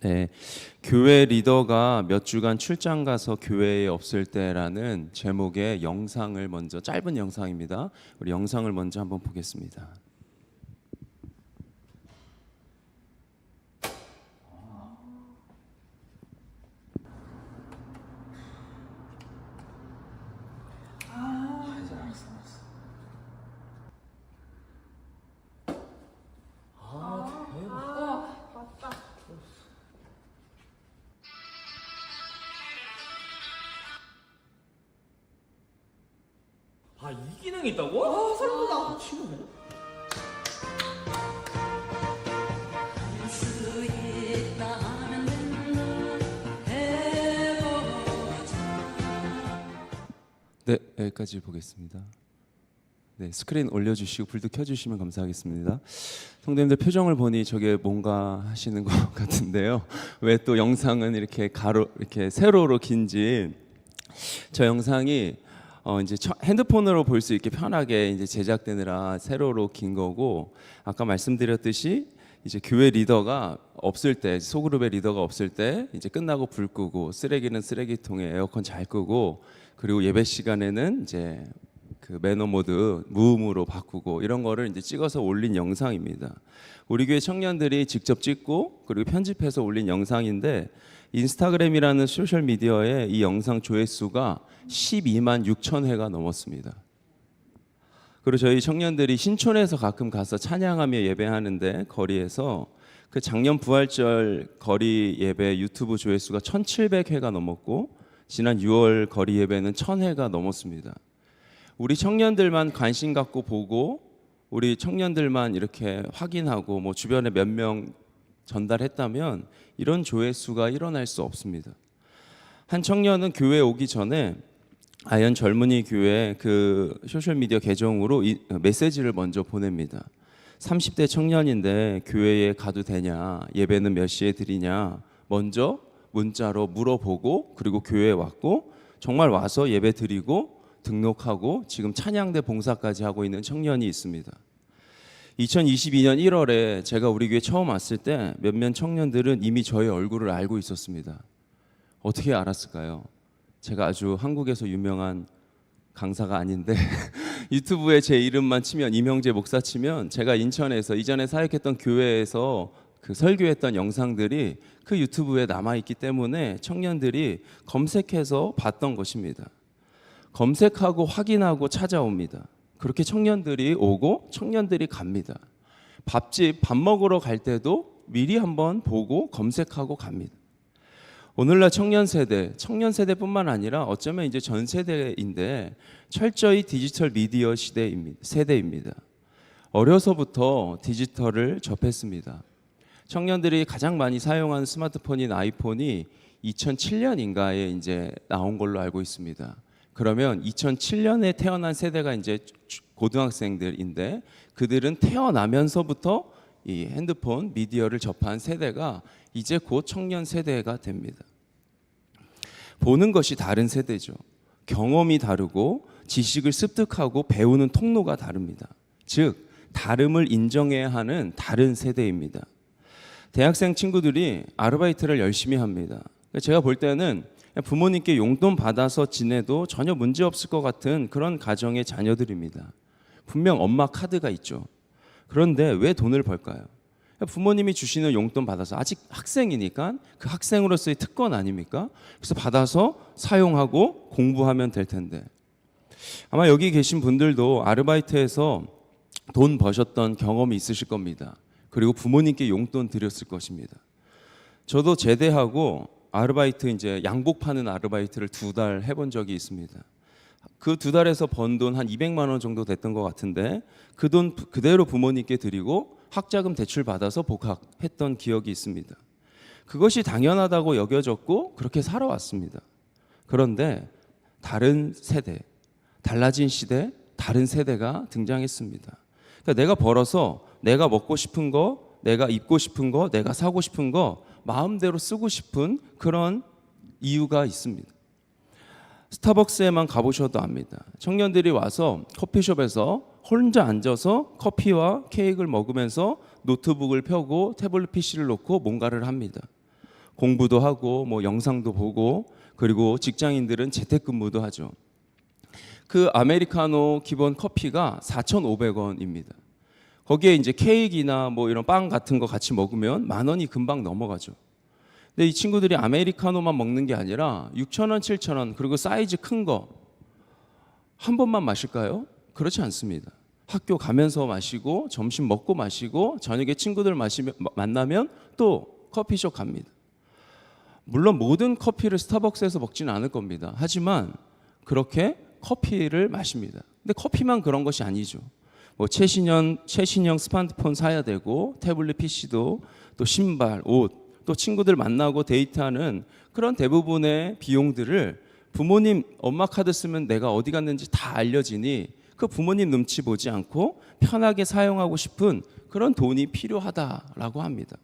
네, 교회 리더가 몇 주간 출장 가서 교회에 없을 때라는 제목의 영상을 먼저, 짧은 영상입니다. 우리 영상을 먼저 한번 보겠습니다. 아, 이 기능이 있다고? 아, 소름 돋아. 네, 여기까지 보겠습니다. 네, 스크린 올려주시고 불도 켜주시면 감사하겠습니다. 성도님들 표정을 보니 저게 뭔가 하시는 것 같은데요. 왜 또 영상은 이렇게 세로로 긴지, 저 영상이 이제 핸드폰으로 볼 수 있게 편하게 이제 제작되느라 세로로 긴 거고, 아까 말씀드렸듯이 이제 교회 리더가 없을 때, 소그룹의 리더가 없을 때 이제 끝나고 불 끄고, 쓰레기는 쓰레기통에 에어컨 잘 끄고, 그리고 예배 시간에는 이제 그 매너 모드 무음으로 바꾸고, 이런 거를 이제 찍어서 올린 영상입니다. 우리 교회 청년들이 직접 찍고 그리고 편집해서 올린 영상인데, 인스타그램이라는 소셜 미디어에 이 영상 조회수가 12만 6천 회가 넘었습니다. 그리고 저희 청년들이 신촌에서 가끔 가서 찬양하며 예배하는데, 거리에서 그 작년 부활절 거리 예배 유튜브 조회수가 1,700회가 넘었고, 지난 6월 거리 예배는 1,000회가 넘었습니다. 우리 청년들만 관심 갖고 보고, 우리 청년들만 이렇게 확인하고 뭐 주변에 몇 명 전달했다면 이런 조회수가 일어날 수 없습니다. 한 청년은 교회 오기 전에 아현 젊은이 교회 그 소셜미디어 계정으로 이 메시지를 먼저 보냅니다. 30대 청년인데 교회에 가도 되냐, 예배는 몇 시에 드리냐, 먼저 문자로 물어보고, 그리고 교회에 왔고, 정말 와서 예배 드리고 등록하고 지금 찬양대 봉사까지 하고 있는 청년이 있습니다. 2022년 1월에 제가 우리 교회 처음 왔을 때 몇몇 청년들은 이미 저의 얼굴을 알고 있었습니다. 어떻게 알았을까요? 제가 아주 한국에서 유명한 강사가 아닌데 유튜브에 제 이름만 치면, 이명재 목사 치면, 제가 인천에서 이전에 사역했던 교회에서 그 설교했던 영상들이 그 유튜브에 남아있기 때문에 청년들이 검색해서 봤던 것입니다. 검색하고 확인하고 찾아옵니다. 그렇게 청년들이 오고 청년들이 갑니다. 밥집 밥 먹으러 갈 때도 미리 한번 보고 검색하고 갑니다. 오늘날 청년 세대뿐만 아니라 어쩌면 이제 전 세대인데 철저히 디지털 미디어 세대입니다. 어려서부터 디지털을 접했습니다. 청년들이 가장 많이 사용하는 스마트폰인 아이폰이 2007년인가에 이제 나온 걸로 알고 있습니다. 그러면 2007년에 태어난 세대가 이제 고등학생들인데, 그들은 태어나면서부터 이 핸드폰 미디어를 접한 세대가 이제 곧 청년 세대가 됩니다. 보는 것이 다른 세대죠. 경험이 다르고 지식을 습득하고 배우는 통로가 다릅니다. 즉, 다름을 인정해야 하는 다른 세대입니다. 대학생 친구들이 아르바이트를 열심히 합니다. 제가 볼 때는 부모님께 용돈 받아서 지내도 전혀 문제 없을 것 같은 그런 가정의 자녀들입니다. 분명 엄마 카드가 있죠. 그런데 왜 돈을 벌까요? 부모님이 주시는 용돈 받아서, 아직 학생이니까 그 학생으로서의 특권 아닙니까? 그래서 받아서 사용하고 공부하면 될 텐데, 아마 여기 계신 분들도 아르바이트에서 돈 버셨던 경험이 있으실 겁니다. 그리고 부모님께 용돈 드렸을 것입니다. 저도 제대하고 아르바이트, 이제 양복 파는 아르바이트를 2달 해본 적이 있습니다. 그 2달에서 번 돈 한 200만 원 정도 됐던 것 같은데, 그 돈 그대로 부모님께 드리고 학자금 대출 받아서 복학했던 기억이 있습니다. 그것이 당연하다고 여겨졌고 그렇게 살아왔습니다. 그런데 다른 세대, 달라진 시대, 다른 세대가 등장했습니다. 그러니까 내가 벌어서 내가 먹고 싶은 거, 내가 입고 싶은 거, 내가 사고 싶은 거 마음대로 쓰고 싶은 그런 이유가 있습니다. 스타벅스에만 가보셔도 압니다. 청년들이 와서 커피숍에서 혼자 앉아서 커피와 케이크를 먹으면서 노트북을 펴고 태블릿 PC를 놓고 뭔가를 합니다. 공부도 하고 뭐 영상도 보고 그리고 직장인들은 재택근무도 하죠. 그 아메리카노 기본 커피가 4,500원입니다. 거기에 이제 케이크나 뭐 이런 빵 같은 거 같이 먹으면 10,000원이 금방 넘어가죠. 근데 이 친구들이 아메리카노만 먹는 게 아니라 6,000원, 7,000원 그리고 사이즈 큰 거 한 번만 마실까요? 그렇지 않습니다. 학교 가면서 마시고 점심 먹고 마시고 저녁에 친구들 만나면 또 커피숍 갑니다. 물론 모든 커피를 스타벅스에서 먹지는 않을 겁니다. 하지만 그렇게 커피를 마십니다. 근데 커피만 그런 것이 아니죠. 뭐 최신형 스마트폰 사야 되고 태블릿 PC도 또 신발, 옷, 또 친구들 만나고 데이트하는 그런 대부분의 비용들을 부모님 엄마 카드 쓰면 내가 어디 갔는지 다 알려지니 그 부모님 눈치 보지 않고 편하게 사용하고 싶은 그런 돈이 필요하다라고 합니다.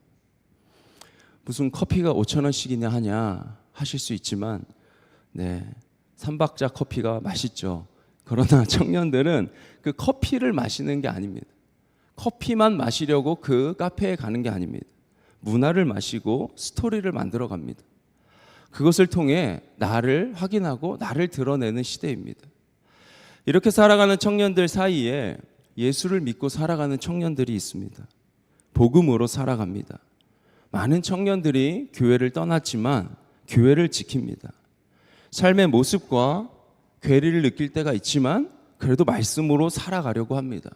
무슨 커피가 5,000원씩이나 하냐 하실 수 있지만 네, 3박자 커피가 맛있죠. 그러나 청년들은 그 커피를 마시는 게 아닙니다. 커피만 마시려고 그 카페에 가는 게 아닙니다. 문화를 마시고 스토리를 만들어 갑니다. 그것을 통해 나를 확인하고 나를 드러내는 시대입니다. 이렇게 살아가는 청년들 사이에 예수를 믿고 살아가는 청년들이 있습니다. 복음으로 살아갑니다. 많은 청년들이 교회를 떠났지만 교회를 지킵니다. 삶의 모습과 괴리를 느낄 때가 있지만 그래도 말씀으로 살아가려고 합니다.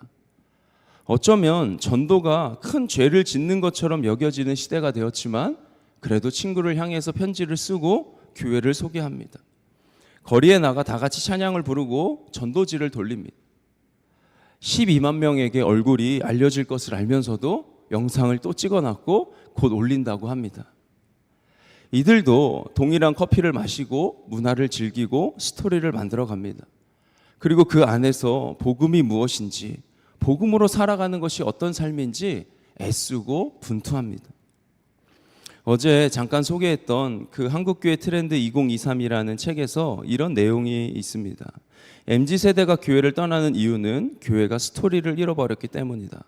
어쩌면 전도가 큰 죄를 짓는 것처럼 여겨지는 시대가 되었지만 그래도 친구를 향해서 편지를 쓰고 교회를 소개합니다. 거리에 나가 다 같이 찬양을 부르고 전도지를 돌립니다. 12만 명에게 얼굴이 알려질 것을 알면서도 영상을 또 찍어놨고 곧 올린다고 합니다. 이들도 동일한 커피를 마시고 문화를 즐기고 스토리를 만들어 갑니다. 그리고 그 안에서 복음이 무엇인지, 복음으로 살아가는 것이 어떤 삶인지 애쓰고 분투합니다. 어제 잠깐 소개했던 그 한국교회 트렌드 2023이라는 책에서 이런 내용이 있습니다. MZ세대가 교회를 떠나는 이유는 교회가 스토리를 잃어버렸기 때문이다.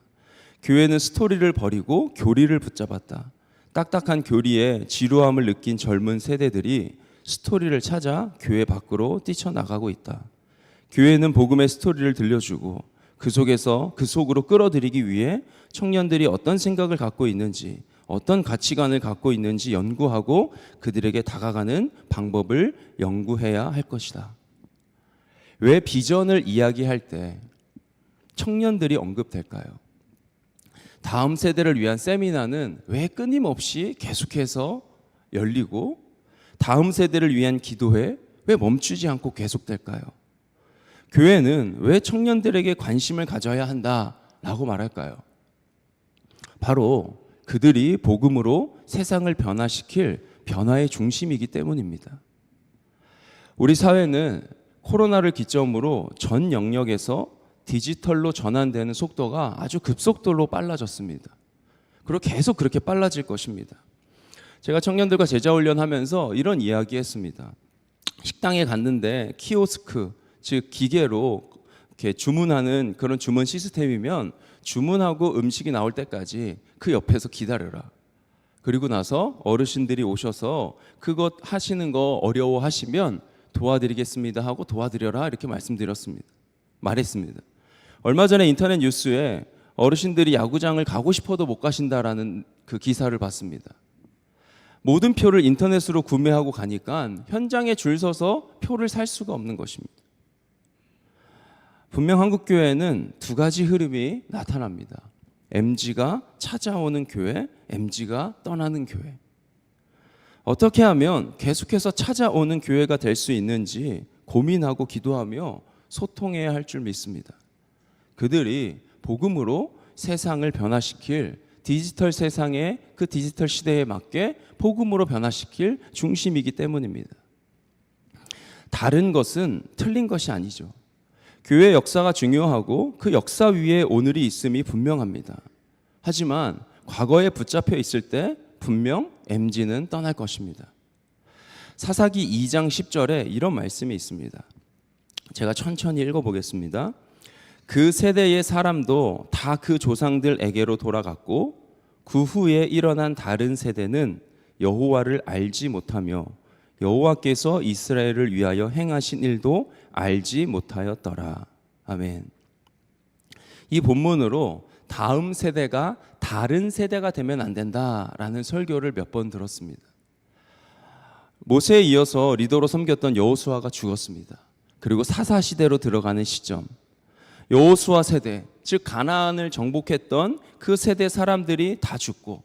교회는 스토리를 버리고 교리를 붙잡았다. 딱딱한 교리에 지루함을 느낀 젊은 세대들이 스토리를 찾아 교회 밖으로 뛰쳐나가고 있다. 교회는 복음의 스토리를 들려주고 그 속으로 끌어들이기 위해 청년들이 어떤 생각을 갖고 있는지, 어떤 가치관을 갖고 있는지 연구하고 그들에게 다가가는 방법을 연구해야 할 것이다. 왜 비전을 이야기할 때 청년들이 언급될까요? 다음 세대를 위한 세미나는 왜 끊임없이 계속해서 열리고 다음 세대를 위한 기도회 왜 멈추지 않고 계속될까요? 교회는 왜 청년들에게 관심을 가져야 한다라고 말할까요? 바로 그들이 복음으로 세상을 변화시킬 변화의 중심이기 때문입니다. 우리 사회는 코로나를 기점으로 전 영역에서 디지털로 전환되는 속도가 아주 급속도로 빨라졌습니다. 그리고 계속 그렇게 빨라질 것입니다. 제가 청년들과 제자훈련하면서 이런 이야기 했습니다. 식당에 갔는데 키오스크, 즉 기계로 이렇게 주문하는 그런 주문 시스템이면 주문하고 음식이 나올 때까지 그 옆에서 기다려라. 그리고 나서 어르신들이 오셔서 그것 하시는 거 어려워하시면 도와드리겠습니다 하고 도와드려라 이렇게 말했습니다. 얼마 전에 인터넷 뉴스에 어르신들이 야구장을 가고 싶어도 못 가신다라는 그 기사를 봤습니다. 모든 표를 인터넷으로 구매하고 가니까 현장에 줄 서서 표를 살 수가 없는 것입니다. 분명 한국교회는 두 가지 흐름이 나타납니다. MZ가 찾아오는 교회, MZ가 떠나는 교회. 어떻게 하면 계속해서 찾아오는 교회가 될 수 있는지 고민하고 기도하며 소통해야 할 줄 믿습니다. 그들이 복음으로 세상을 변화시킬 디지털 세상의 그 디지털 시대에 맞게 복음으로 변화시킬 중심이기 때문입니다. 다른 것은 틀린 것이 아니죠. 교회 역사가 중요하고 그 역사 위에 오늘이 있음이 분명합니다. 하지만 과거에 붙잡혀 있을 때 분명 MZ는 떠날 것입니다. 사사기 2장 10절에 이런 말씀이 있습니다. 제가 천천히 읽어보겠습니다. 그 세대의 사람도 다 그 조상들에게로 돌아갔고 그 후에 일어난 다른 세대는 여호와를 알지 못하며 여호와께서 이스라엘을 위하여 행하신 일도 알지 못하였더라. 아멘. 이 본문으로 다음 세대가 다른 세대가 되면 안 된다라는 설교를 몇 번 들었습니다. 모세에 이어서 리더로 섬겼던 여호수아가 죽었습니다. 그리고 사사 시대로 들어가는 시점, 여호수아 세대, 즉 가나안을 정복했던 그 세대 사람들이 다 죽고,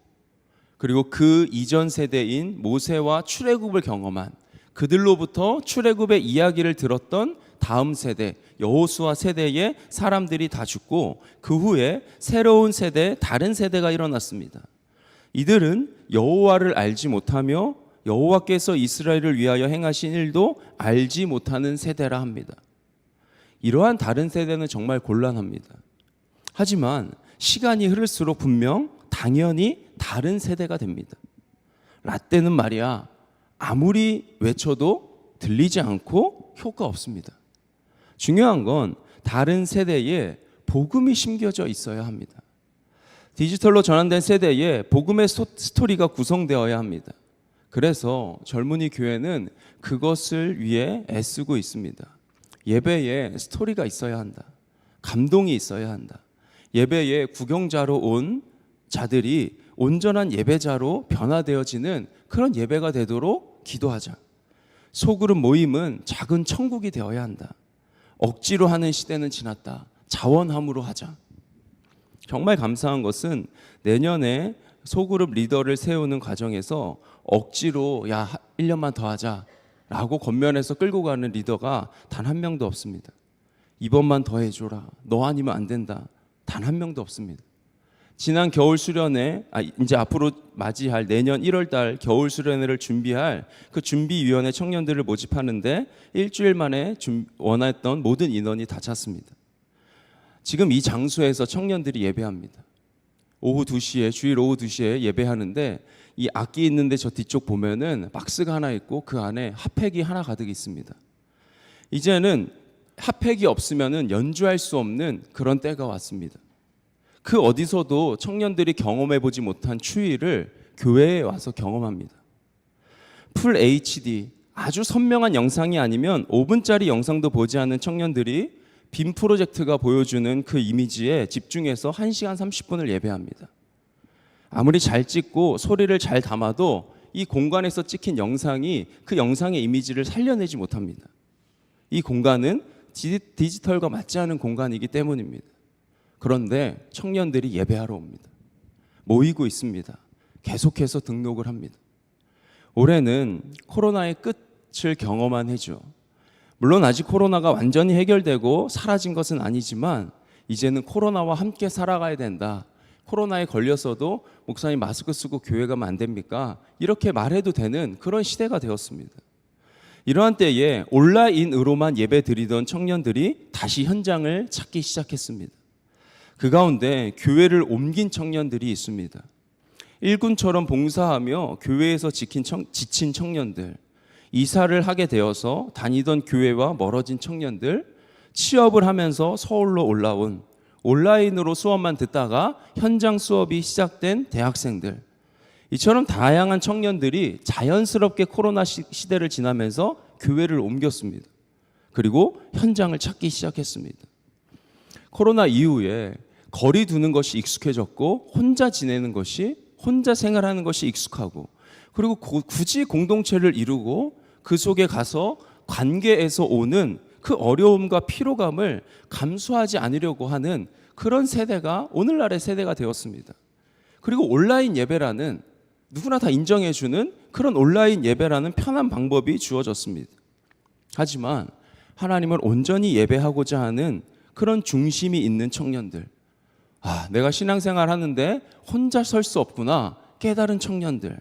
그리고 그 이전 세대인 모세와 출애굽을 경험한 그들로부터 출애굽의 이야기를 들었던 다음 세대 여호수아 세대의 사람들이 다 죽고, 그 후에 새로운 세대, 다른 세대가 일어났습니다. 이들은 여호와를 알지 못하며 여호와께서 이스라엘을 위하여 행하신 일도 알지 못하는 세대라 합니다. 이러한 다른 세대는 정말 곤란합니다. 하지만 시간이 흐를수록 분명 당연히 다른 세대가 됩니다. 라떼는 말이야, 아무리 외쳐도 들리지 않고 효과 없습니다. 중요한 건 다른 세대에 복음이 심겨져 있어야 합니다. 디지털로 전환된 세대에 복음의 스토리가 구성되어야 합니다. 그래서 젊은이 교회는 그것을 위해 애쓰고 있습니다. 예배에 스토리가 있어야 한다. 감동이 있어야 한다. 예배에 구경자로 온 자들이 온전한 예배자로 변화되어지는 그런 예배가 되도록 기도하자. 소그룹 모임은 작은 천국이 되어야 한다. 억지로 하는 시대는 지났다. 자원함으로 하자. 정말 감사한 것은 내년에 소그룹 리더를 세우는 과정에서 억지로 1년만 더 하자 라고 겉면에서 끌고 가는 리더가 단 한 명도 없습니다. 이번만 더 해줘라. 너 아니면 안 된다. 단 한 명도 없습니다. 지난 겨울 수련회, 이제 앞으로 맞이할 내년 1월 달 겨울 수련회를 준비할 그 준비위원회 청년들을 모집하는데 일주일 만에 원했던 모든 인원이 다 찼습니다. 지금 이 장소에서 청년들이 예배합니다. 오후 2시에, 주일 오후 2시에 예배하는데, 이 악기 있는데 저 뒤쪽 보면은 박스가 하나 있고 그 안에 핫팩이 하나 가득 있습니다. 이제는 핫팩이 없으면은 연주할 수 없는 그런 때가 왔습니다. 그 어디서도 청년들이 경험해 보지 못한 추위를 교회에 와서 경험합니다. 풀 HD, 아주 선명한 영상이 아니면 5분짜리 영상도 보지 않는 청년들이 빔 프로젝트가 보여주는 그 이미지에 집중해서 1시간 30분을 예배합니다. 아무리 잘 찍고 소리를 잘 담아도 이 공간에서 찍힌 영상이 그 영상의 이미지를 살려내지 못합니다. 이 공간은 디지털과 맞지 않은 공간이기 때문입니다. 그런데 청년들이 예배하러 옵니다. 모이고 있습니다. 계속해서 등록을 합니다. 올해는 코로나의 끝을 경험한 해죠. 물론 아직 코로나가 완전히 해결되고 사라진 것은 아니지만 이제는 코로나와 함께 살아가야 된다. 코로나에 걸렸어도 목사님 마스크 쓰고 교회 가면 안 됩니까? 이렇게 말해도 되는 그런 시대가 되었습니다. 이러한 때에 온라인으로만 예배 드리던 청년들이 다시 현장을 찾기 시작했습니다. 그 가운데 교회를 옮긴 청년들이 있습니다. 일꾼처럼 봉사하며 교회에서 지친 청년들, 이사를 하게 되어서 다니던 교회와 멀어진 청년들, 취업을 하면서 서울로 올라온, 온라인으로 수업만 듣다가 현장 수업이 시작된 대학생들, 이처럼 다양한 청년들이 자연스럽게 코로나 시대를 지나면서 교회를 옮겼습니다. 그리고 현장을 찾기 시작했습니다. 코로나 이후에 거리 두는 것이 익숙해졌고, 혼자 지내는 것이, 혼자 생활하는 것이 익숙하고, 그리고 굳이 공동체를 이루고 그 속에 가서 관계에서 오는 그 어려움과 피로감을 감수하지 않으려고 하는 그런 세대가 오늘날의 세대가 되었습니다. 그리고 온라인 예배라는, 누구나 다 인정해주는 그런 온라인 예배라는 편한 방법이 주어졌습니다. 하지만 하나님을 온전히 예배하고자 하는 그런 중심이 있는 청년들, 내가 신앙생활 하는데 혼자 설 수 없구나 깨달은 청년들,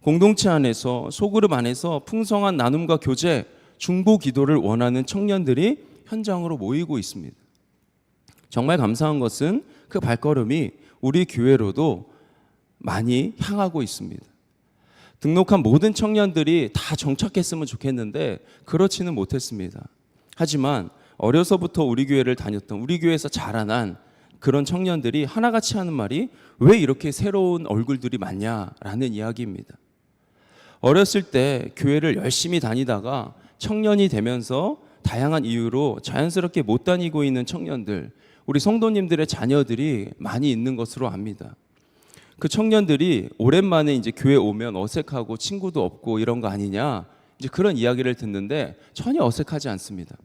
공동체 안에서, 소그룹 안에서 풍성한 나눔과 교제, 중보 기도를 원하는 청년들이 현장으로 모이고 있습니다. 정말 감사한 것은 그 발걸음이 우리 교회로도 많이 향하고 있습니다. 등록한 모든 청년들이 다 정착했으면 좋겠는데 그렇지는 못했습니다. 하지만 어려서부터 우리 교회를 다녔던, 우리 교회에서 자라난 그런 청년들이 하나같이 하는 말이 왜 이렇게 새로운 얼굴들이 많냐라는 이야기입니다. 어렸을 때 교회를 열심히 다니다가 청년이 되면서 다양한 이유로 자연스럽게 못 다니고 있는 청년들, 우리 성도님들의 자녀들이 많이 있는 것으로 압니다. 그 청년들이 오랜만에 이제 교회 오면 어색하고 친구도 없고 이런 거 아니냐, 이제 그런 이야기를 듣는데 전혀 어색하지 않습니다.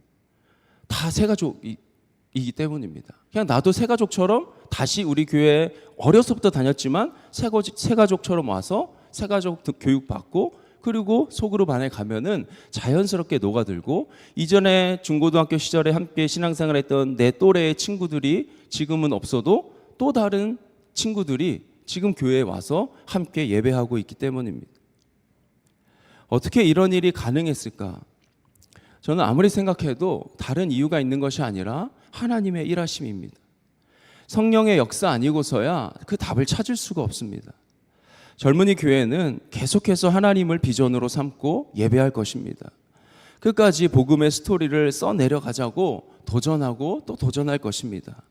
다 새가족이기 때문입니다. 그냥 나도 새가족처럼 다시 우리 교회에 어려서부터 다녔지만 새가족처럼 와서 새가족 교육받고 그리고 소그룹 안에 가면은 자연스럽게 녹아들고, 이전에 중고등학교 시절에 함께 신앙생활했던 내 또래의 친구들이 지금은 없어도 또 다른 친구들이 지금 교회에 와서 함께 예배하고 있기 때문입니다. 어떻게 이런 일이 가능했을까? 저는 아무리 생각해도 다른 이유가 있는 것이 아니라 하나님의 일하심입니다. 성령의 역사 아니고서야 그 답을 찾을 수가 없습니다. 젊은이 교회는 계속해서 하나님을 비전으로 삼고 예배할 것입니다. 끝까지 복음의 스토리를 써내려가자고 도전하고 또 도전할 것입니다.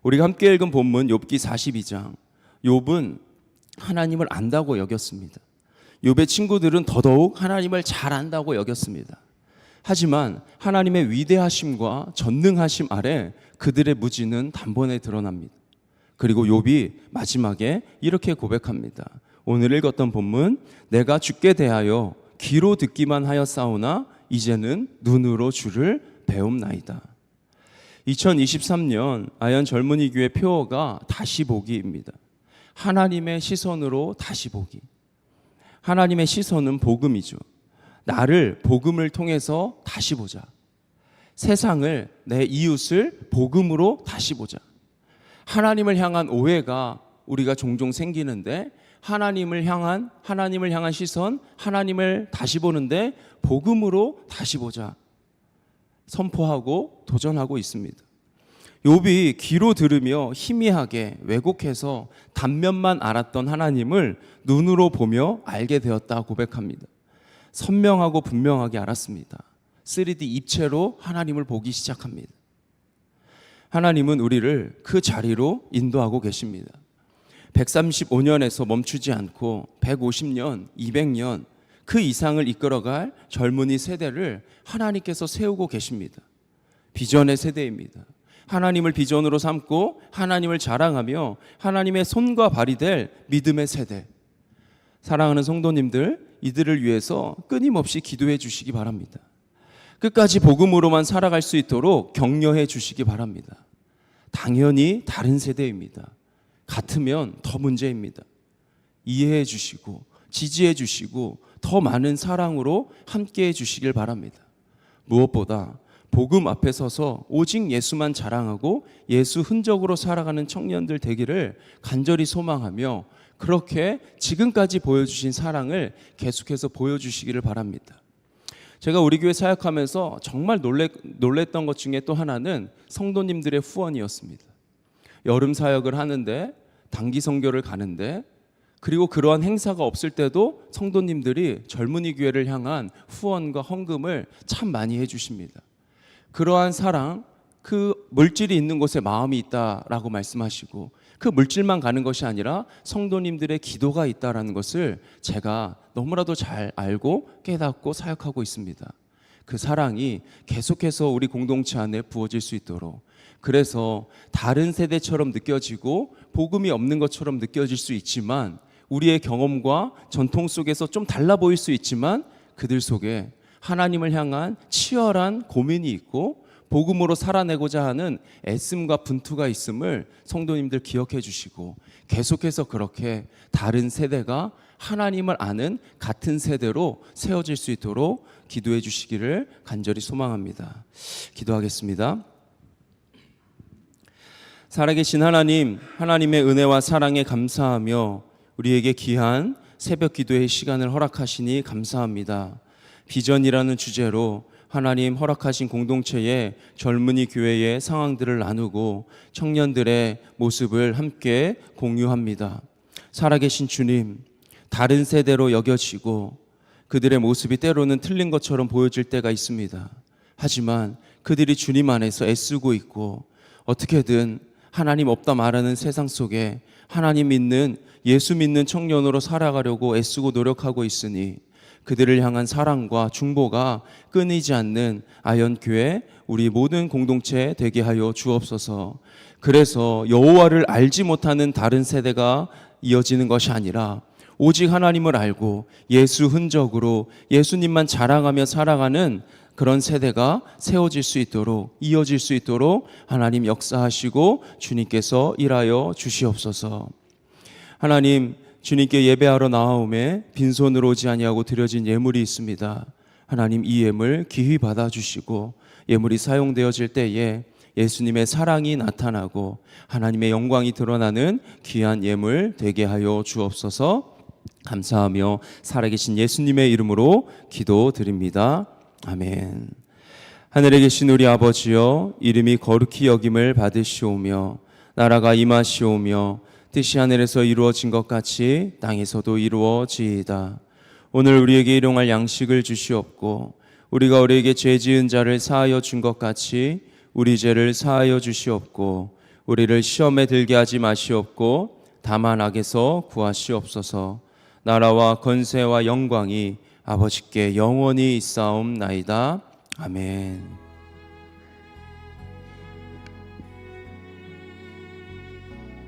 우리가 함께 읽은 본문 욥기 42장, 욥은 하나님을 안다고 여겼습니다. 욥의 친구들은 더더욱 하나님을 잘 안다고 여겼습니다. 하지만 하나님의 위대하심과 전능하심 아래 그들의 무지는 단번에 드러납니다. 그리고 욥이 마지막에 이렇게 고백합니다. 오늘 읽었던 본문, 내가 주께 대하여 귀로 듣기만 하였사오나 이제는 눈으로 주를 배움나이다. 2023년 아연 젊은이 교회 표어가 다시 보기입니다. 하나님의 시선으로 다시 보기. 하나님의 시선은 복음이죠. 나를 복음을 통해서 다시 보자. 세상을, 내 이웃을 복음으로 다시 보자. 하나님을 향한 오해가 우리가 종종 생기는데 하나님을 향한 시선, 하나님을 다시 보는데 복음으로 다시 보자. 선포하고 도전하고 있습니다. 욥이 귀로 들으며 희미하게 왜곡해서 단면만 알았던 하나님을 눈으로 보며 알게 되었다 고백합니다. 선명하고 분명하게 알았습니다. 3D 입체로 하나님을 보기 시작합니다. 하나님은 우리를 그 자리로 인도하고 계십니다. 135년에서 멈추지 않고 150년, 200년 그 이상을 이끌어갈 젊은이 세대를 하나님께서 세우고 계십니다. 비전의 세대입니다. 하나님을 비전으로 삼고 하나님을 자랑하며 하나님의 손과 발이 될 믿음의 세대. 사랑하는 성도님들, 이들을 위해서 끊임없이 기도해 주시기 바랍니다. 끝까지 복음으로만 살아갈 수 있도록 격려해 주시기 바랍니다. 당연히 다른 세대입니다. 같으면 더 문제입니다. 이해해 주시고 지지해 주시고 더 많은 사랑으로 함께해 주시길 바랍니다. 무엇보다 복음 앞에 서서 오직 예수만 자랑하고 예수 흔적으로 살아가는 청년들 되기를 간절히 소망하며, 그렇게 지금까지 보여주신 사랑을 계속해서 보여주시기를 바랍니다. 제가 우리 교회 사역하면서 정말 놀랬던 것 중에 또 하나는 성도님들의 후원이었습니다. 여름 사역을 하는데, 단기 선교를 가는데, 그리고 그러한 행사가 없을 때도 성도님들이 젊은이 교회를 향한 후원과 헌금을 참 많이 해주십니다. 그러한 사랑, 그 물질이 있는 곳에 마음이 있다라고 말씀하시고, 그 물질만 가는 것이 아니라 성도님들의 기도가 있다라는 것을 제가 너무나도 잘 알고 깨닫고 사역하고 있습니다. 그 사랑이 계속해서 우리 공동체 안에 부어질 수 있도록, 그래서 다른 세대처럼 느껴지고 복음이 없는 것처럼 느껴질 수 있지만, 우리의 경험과 전통 속에서 좀 달라 보일 수 있지만 그들 속에 하나님을 향한 치열한 고민이 있고 복음으로 살아내고자 하는 애씀과 분투가 있음을 성도님들 기억해 주시고, 계속해서 그렇게 다른 세대가 하나님을 아는 같은 세대로 세워질 수 있도록 기도해 주시기를 간절히 소망합니다. 기도하겠습니다. 살아계신 하나님, 하나님의 은혜와 사랑에 감사하며 우리에게 귀한 새벽 기도의 시간을 허락하시니 감사합니다. 비전이라는 주제로 하나님 허락하신 공동체의 젊은이 교회의 상황들을 나누고 청년들의 모습을 함께 공유합니다. 살아계신 주님, 다른 세대로 여겨지고 그들의 모습이 때로는 틀린 것처럼 보여질 때가 있습니다. 하지만 그들이 주님 안에서 애쓰고 있고 어떻게든 하나님 없다 말하는 세상 속에 하나님 믿는 예수 믿는 청년으로 살아가려고 애쓰고 노력하고 있으니 그들을 향한 사랑과 중보가 끊이지 않는 아현교회 우리 모든 공동체 되게 하여 주옵소서. 그래서 여호와를 알지 못하는 다른 세대가 이어지는 것이 아니라 오직 하나님을 알고 예수 흔적으로 예수님만 자랑하며 살아가는 그런 세대가 세워질 수 있도록, 이어질 수 있도록 하나님 역사하시고 주님께서 일하여 주시옵소서. 하나님, 주님께 예배하러 나아오매 빈손으로 오지 아니하고 드려진 예물이 있습니다. 하나님, 이 예물 기휘 받아주시고 예물이 사용되어질 때에 예수님의 사랑이 나타나고 하나님의 영광이 드러나는 귀한 예물 되게 하여 주옵소서. 감사하며 살아계신 예수님의 이름으로 기도드립니다. 아멘. 하늘에 계신 우리 아버지여, 이름이 거룩히 여김을 받으시오며 나라가 임하시오며 뜻이 하늘에서 이루어진 것 같이 땅에서도 이루어지이다. 오늘 우리에게 일용할 양식을 주시옵고 우리가 우리에게 죄 지은 자를 사하여 준 것 같이 우리 죄를 사하여 주시옵고 우리를 시험에 들게 하지 마시옵고 다만 악에서 구하시옵소서. 나라와 권세와 영광이 아버지께 영원히 있사옵나이다. 아멘.